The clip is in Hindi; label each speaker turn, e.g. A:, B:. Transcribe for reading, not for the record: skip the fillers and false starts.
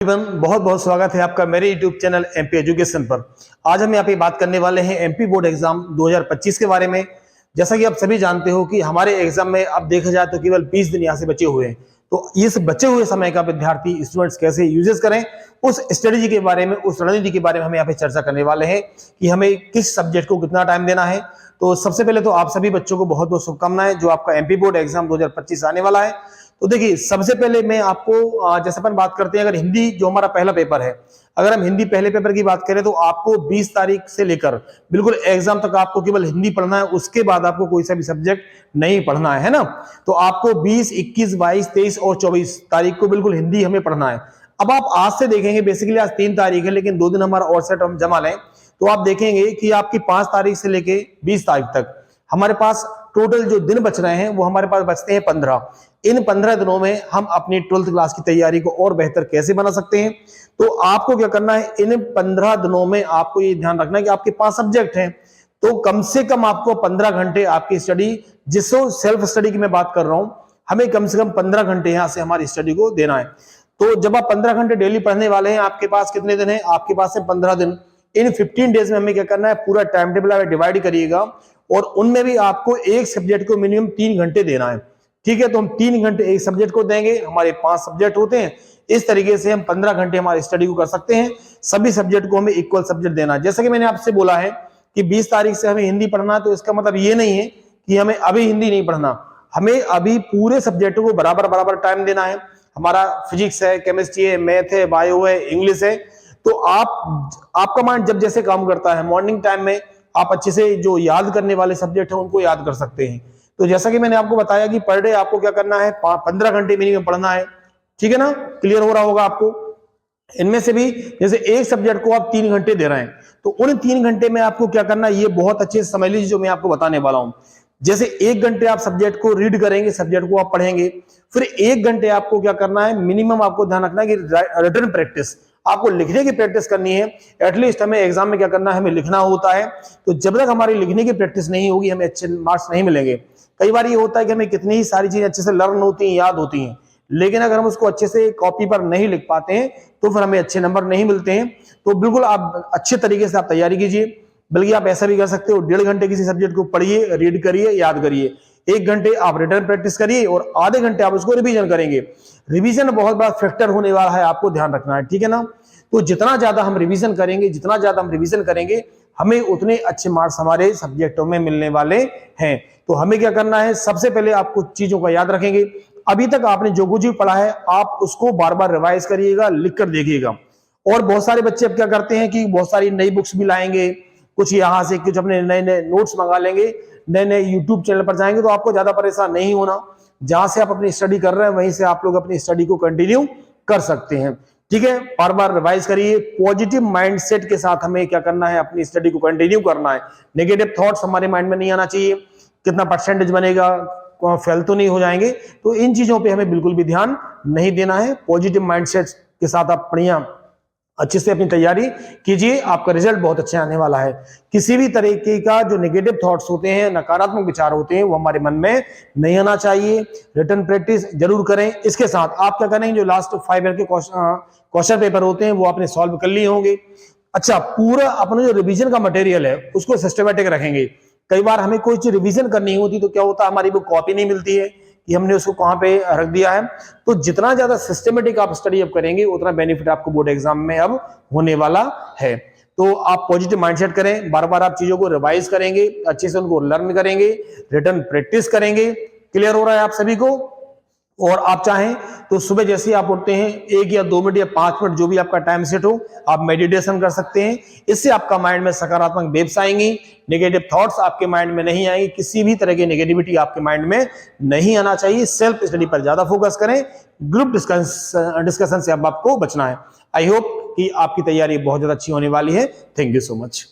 A: बहुत बहुत स्वागत है आपका मेरे YouTube चैनल एमपी एजुकेशन पर। आज हम यहाँ पे बात करने वाले हैं एमपी बोर्ड एग्जाम 2025 के बारे में। जैसा कि आप सभी जानते हो कि हमारे एग्जाम में अब देखा जाए तो केवल 20 दिन यहाँ से बचे हुए हैं। तो इस बचे हुए समय का विद्यार्थी स्टूडेंट्स कैसे यूजेस करें, उस स्ट्रेटेजी के बारे में, उस रणनीति के बारे में हम यहाँ पे चर्चा करने वाले हैं कि हमें किस सब्जेक्ट को कितना टाइम देना है। तो सबसे पहले तो आप सभी बच्चों को बहुत बहुत शुभकामनाएं जो आपका एमपी बोर्ड एग्जाम 2025 आने वाला है। तो देखिए, सबसे पहले मैं आपको जैसे अपन बात करते हैं, अगर हिंदी जो हमारा पहला पेपर है, अगर हम हिंदी पहले पेपर की बात करें तो आपको 20 तारीख से लेकर बिल्कुल एग्जाम तक आपको केवल हिंदी पढ़ना है। उसके बाद आपको कोई सा भी सब्जेक्ट नहीं पढ़ना है ना। तो आपको 20, 21, 22, 23 और 24 तारीख को बिल्कुल हिंदी हमें पढ़ना है। अब आप आज से देखेंगे, बेसिकली आज 3 तारीख है, लेकिन 2 दिन हमारा और सेट हम जमा लें तो आप देखेंगे कि आपकी 5 तारीख से लेके 20 तारीख तक हमारे पास टोटल जो दिन बच रहे हैं वो हमारे पास बचते हैं 15। इन 15 दिनों में हम अपनी 12th क्लास की तैयारी को और बेहतर कैसे बना सकते हैं। तो आपको क्या करना है, इन 15 दिनों में आपको ये ध्यान रखना है कि आपके 5 सब्जेक्ट हैं, तो कम से कम आपको 15 घंटे आपकी स्टडी, जिसको सेल्फ स्टडी की मैं बात कर रहा हूं, हमें कम से कम 15 घंटे यहां से हमारी स्टडी को देना है। तो जब आप 15 घंटे डेली पढ़ने वाले हैं, आपके पास कितने दिन है, आपके पास है 15 दिन। इन 15 डेज में हमें क्या करना है, पूरा टाइम टेबल आप डिवाइड करिएगा और उनमें भी आपको एक सब्जेक्ट को मिनिमम 3 घंटे देना है। ठीक है, तो हम 3 घंटे एक सब्जेक्ट को देंगे, हमारे 5 सब्जेक्ट होते हैं। इस तरीके से हम 15 घंटे हमारी स्टडी को कर सकते हैं। सभी सब्जेक्ट को हमें इक्वल सब्जेक्ट देना है। जैसा कि मैंने आपसे बोला है कि 20 तारीख से हमें हिंदी पढ़ना है, तो इसका मतलब ये नहीं है कि हमें अभी हिंदी नहीं पढ़ना, हमें अभी पूरे सब्जेक्टों को बराबर बराबर टाइम देना है। हमारा फिजिक्स है, केमिस्ट्री है, मैथ है, बायो है, इंग्लिश है। तो आपका माइंड जब जैसे काम करता है, मॉर्निंग टाइम में आप अच्छे से जो याद करने वाले सब्जेक्ट हैं उनको याद कर सकते हैं। तो जैसा कि मैंने आपको बताया कि पर डे आपको क्या करना है, 15 घंटे मिनिमम पढ़ना है। ठीक है ना, क्लियर हो रहा होगा आपको। इनमें से भी जैसे एक सब्जेक्ट को आप 3 घंटे दे रहे हैं, तो उन 3 घंटे में आपको क्या करना है, ये बहुत अच्छे से समझ लीजिए जो मैं आपको बताने वाला हूं। जैसे 1 घंटे आप सब्जेक्ट को रीड करेंगे, सब्जेक्ट को आप पढ़ेंगे, फिर 1 घंटे आपको क्या करना है, मिनिमम आपको ध्यान रखना है कि रिटन प्रैक्टिस, आपको लिखने की प्रैक्टिस करनी है। एटलीस्ट हमें एग्जाम में क्या करना है, हमें लिखना होता है। तो जब तक हमारी लिखने की प्रैक्टिस नहीं होगी, हमें अच्छे मार्क्स नहीं मिलेंगे। कई बार ये होता है कि हमें कितनी ही सारी चीजें अच्छे से लर्न होती हैं, याद होती हैं, लेकिन अगर हम उसको अच्छे से कॉपी पर नहीं लिख पाते हैं तो फिर हमें अच्छे नंबर नहीं मिलते हैं। तो बिल्कुल आप अच्छे तरीके से आप तैयारी कीजिए। बल्कि आप ऐसा भी कर सकते हो, 1.5 घंटे किसी सब्जेक्ट को पढ़िए, रीड करिए, याद करिए। 1 घंटे आप रिटर्न प्रैक्टिस करिए और आधे घंटे आप उसको रिवीजन करेंगे। रिवीजन बहुत बड़ा फैक्टर होने वाला है, आपको ध्यान रखना है। ठीक है ना। तो जितना ज्यादा हम रिवीजन करेंगे, हमें उतने अच्छे मार्क्स हमारे सब्जेक्टों में मिलने वाले हैं। तो हमें क्या करना है, सबसे पहले आप कुछ चीजों का याद रखेंगे। अभी तक आपने जो कुछ भी पढ़ा है आप उसको बार बार रिवाइज करिएगा, लिख कर देखिएगा। और बहुत सारे बच्चे अब क्या करते हैं कि बहुत सारी नई बुक्स भी लाएंगे, कुछ यहाँ से कुछ अपने नए नए नोट्स मंगा लेंगे, नए नए यूट्यूब चैनल पर जाएंगे। तो आपको ज्यादा परेशान नहीं होना, जहां से आप अपनी स्टडी कर रहे हैं वहीं से आप लोग अपनी स्टडी को कंटिन्यू कर सकते हैं। ठीक है, बार बार रिवाइज करिए। पॉजिटिव माइंडसेट के साथ हमें क्या करना है, अपनी स्टडी को कंटिन्यू करना है। नेगेटिव थॉट्स हमारे माइंड में नहीं आना चाहिए। कितना परसेंटेज बनेगा, फेल तो नहीं हो जाएंगे, तो इन चीजों पे हमें बिल्कुल भी ध्यान नहीं देना है। पॉजिटिव माइंडसेट के साथ आप बढ़िया अच्छे से अपनी तैयारी कीजिए, आपका रिजल्ट बहुत अच्छा आने वाला है। किसी भी तरीके का जो नेगेटिव थॉट्स होते हैं, नकारात्मक विचार होते हैं, वो हमारे मन में नहीं आना चाहिए। रिटन प्रैक्टिस जरूर करें। इसके साथ आप क्या करेंगे, जो लास्ट 5 ईयर के क्वेश्चन पेपर होते हैं वो आपने सॉल्व कर लिए होंगे। अच्छा, पूरा अपना जो रिवीजन का मटेरियल है उसको सिस्टमेटिक रखेंगे। कई बार हमें कोई चीज रिवीजन करनी होती तो क्या होता है, हमारी वो कॉपी नहीं मिलती है कि हमने उसको कहां पे रख दिया है। तो जितना ज्यादा सिस्टमेटिक आप स्टडी अब करेंगे उतना बेनिफिट आपको बोर्ड एग्जाम में अब होने वाला है। तो आप पॉजिटिव माइंडसेट करें, बार बार आप चीजों को रिवाइज करेंगे, अच्छे से उनको लर्न करेंगे, रिटन प्रैक्टिस करेंगे। क्लियर हो रहा है आप सभी को। और आप चाहें तो सुबह जैसे ही आप उठते हैं 1 या 2 मिनट या 5 मिनट जो भी आपका टाइम सेट हो, आप मेडिटेशन कर सकते हैं। इससे आपका माइंड में सकारात्मक वेव्स आएंगी, नेगेटिव थॉट्स आपके माइंड में नहीं आएंगी। किसी भी तरह की नेगेटिविटी आपके माइंड में नहीं आना चाहिए। सेल्फ स्टडी पर ज्यादा फोकस करें, ग्रुप डिस्कशन से अब आपको बचना है। आई होप कि आपकी तैयारी बहुत ज्यादा अच्छी होने वाली है। Thank you so much.